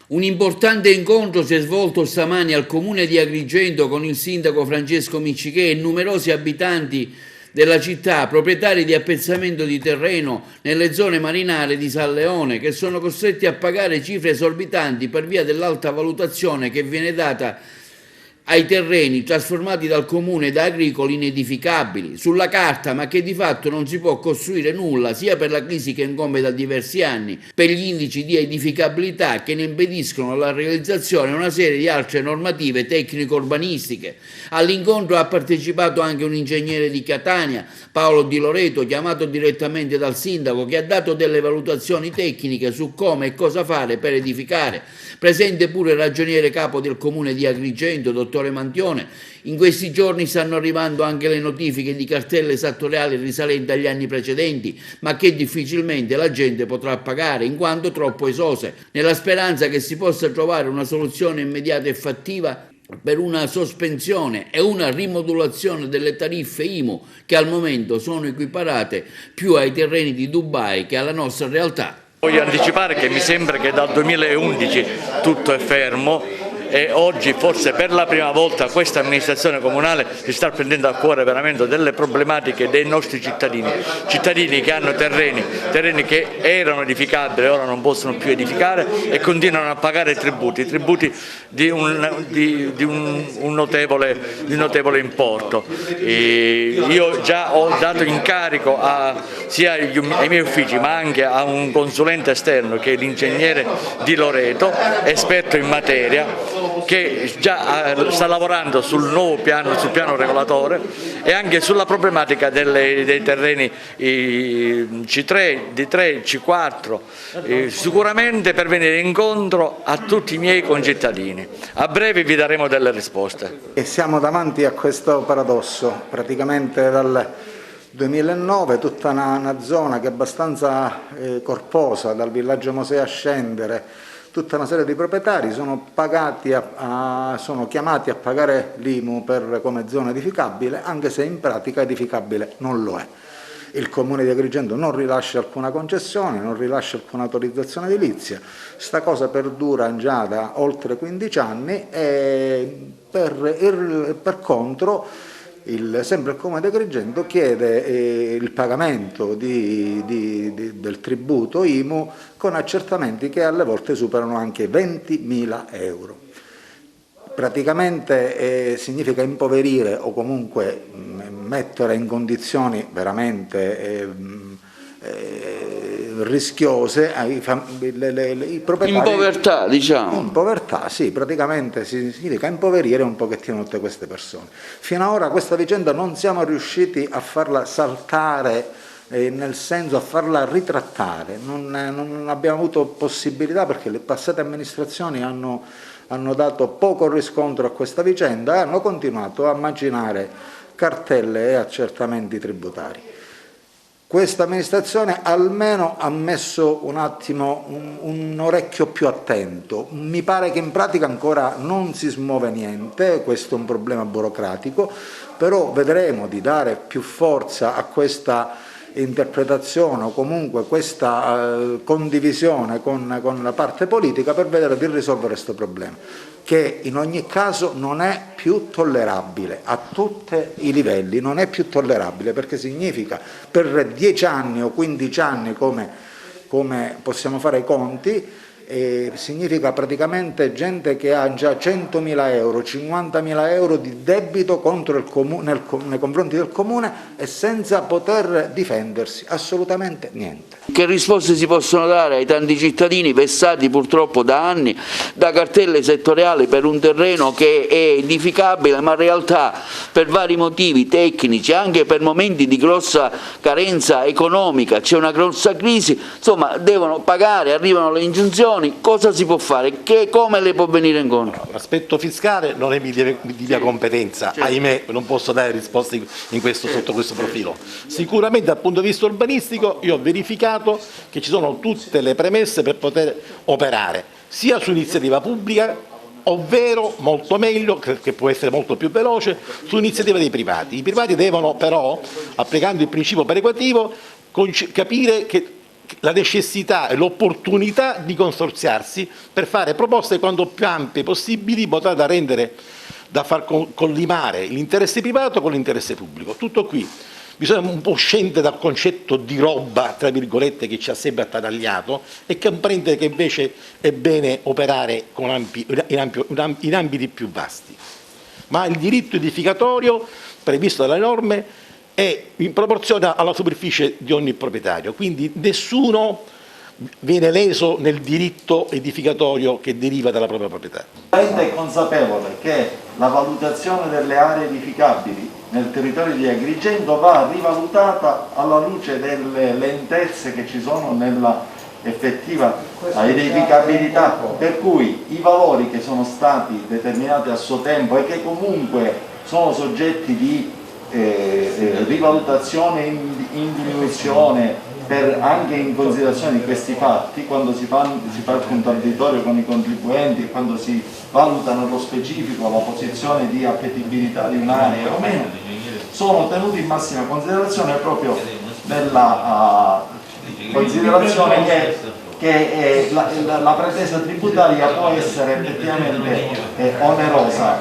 Un importante incontro si è svolto stamani al comune di Agrigento con il sindaco Francesco Miccichè e numerosi abitanti della città, proprietari di appezzamento di terreno nelle zone marinare di San Leone, che sono costretti a pagare cifre esorbitanti per via dell'alta valutazione che viene data ai terreni trasformati dal comune da agricoli inedificabili, sulla carta, ma che di fatto non si può costruire nulla, sia per la crisi che incombe da diversi anni, per gli indici di edificabilità che ne impediscono la realizzazione e una serie di altre normative tecnico-urbanistiche. All'incontro ha partecipato anche un ingegnere di Catania, Paolo Di Loreto, chiamato direttamente dal sindaco, che ha dato delle valutazioni tecniche su come e cosa fare per edificare. Presente pure il ragioniere capo del comune di Agrigento, dottore Mantione. In questi giorni stanno arrivando anche le notifiche di cartelle esattoriali risalenti agli anni precedenti, ma che difficilmente la gente potrà pagare, in quanto troppo esose, nella speranza che si possa trovare una soluzione immediata e fattiva per una sospensione e una rimodulazione delle tariffe IMU, che al momento sono equiparate più ai terreni di Dubai che alla nostra realtà. Voglio anticipare che mi sembra che dal 2011 tutto è fermo e oggi forse per la prima volta questa amministrazione comunale si sta prendendo a cuore veramente delle problematiche dei nostri cittadini che hanno terreni che erano edificabili e ora non possono più edificare e continuano a pagare tributi di un notevole importo. Io già ho dato incarico sia ai miei uffici ma anche a un consulente esterno che è l'ingegnere Di Loreto, esperto in materia, che già sta lavorando sul nuovo piano, sul piano regolatore e anche sulla problematica dei terreni C3, D3, C4, sicuramente per venire incontro a tutti i miei concittadini. A breve vi daremo delle risposte. E siamo davanti a questo paradosso, praticamente dal 2009 tutta una zona che è abbastanza corposa, dal villaggio Mosè a scendere, tutta una serie di proprietari sono chiamati a pagare l'IMU come zona edificabile, anche se in pratica edificabile non lo è. Il comune di Agrigento non rilascia alcuna concessione, non rilascia alcuna autorizzazione edilizia. Sta cosa perdura già da oltre 15 anni e per contro sempre il comune di Agrigento chiede il pagamento del tributo IMU con accertamenti che alle volte superano anche 20.000 euro. Praticamente significa impoverire o comunque mettere in condizioni veramente rischiose i proprietari. In povertà, diciamo. In povertà, sì, praticamente significa impoverire un pochettino tutte queste persone. Fino ad ora questa vicenda non siamo riusciti a farla saltare, nel senso a farla ritrattare, non abbiamo avuto possibilità perché le passate amministrazioni hanno dato poco riscontro a questa vicenda e hanno continuato a macinare cartelle e accertamenti tributari. Questa amministrazione almeno ha messo un attimo un orecchio più attento. Mi pare che in pratica ancora non si smuove niente, questo è un problema burocratico, però vedremo di dare più forza a questa interpretazione o comunque questa condivisione con la parte politica per vedere di risolvere questo problema, che in ogni caso non è più tollerabile, a tutti i livelli non è più tollerabile, perché significa per 10 anni o 15 anni come possiamo fare i conti, significa praticamente gente che ha già 100.000 euro, 50.000 euro di debito contro il comune, nei confronti del comune e senza poter difendersi, assolutamente niente. Che risposte si possono dare ai tanti cittadini vessati purtroppo da anni da cartelle settoriali per un terreno che è edificabile ma in realtà per vari motivi tecnici, anche per momenti di grossa carenza economica, c'è una grossa crisi, insomma devono pagare, arrivano le ingiunzioni, cosa si può fare? Come le può venire incontro? L'aspetto fiscale non è di mia competenza, ahimè non posso dare risposte sotto questo profilo. Sicuramente dal punto di vista urbanistico io ho verificato che ci sono tutte le premesse per poter operare, sia su iniziativa pubblica, ovvero molto meglio, che può essere molto più veloce, su iniziativa dei privati. I privati devono però, applicando il principio perequativo, capire che la necessità e l'opportunità di consorziarsi per fare proposte quanto più ampie possibili, in modo da far collimare l'interesse privato con l'interesse pubblico. Tutto qui. Bisogna un po' scendere dal concetto di roba, tra virgolette, che ci ha sempre attanagliato, e comprendere che invece è bene operare in ambiti più vasti. Ma il diritto edificatorio previsto dalle norme è in proporzione alla superficie di ogni proprietario, quindi nessuno viene leso nel diritto edificatorio che deriva dalla propria proprietà. L'ente è consapevole che la valutazione delle aree edificabili nel territorio di Agrigento va rivalutata alla luce delle lentezze che ci sono nella effettiva edificabilità, per cui i valori che sono stati determinati a suo tempo e che comunque sono soggetti di rivalutazione in diminuzione anche in considerazione di questi fatti, quando si fa il contraddittorio con i contribuenti, quando si valuta nello specifico la posizione di appetibilità di un'area o meno, sono tenuti in massima considerazione proprio nella considerazione che la pretesa tributaria può essere effettivamente onerosa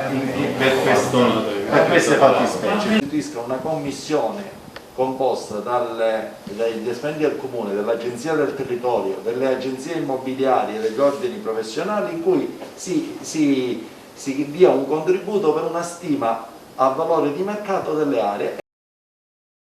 per queste fattispecie. Istituisca una commissione composta dagli esponenti del Comune, dell'Agenzia del Territorio, delle agenzie immobiliari e degli ordini professionali, in cui si dia un contributo per una stima a valore di mercato delle aree.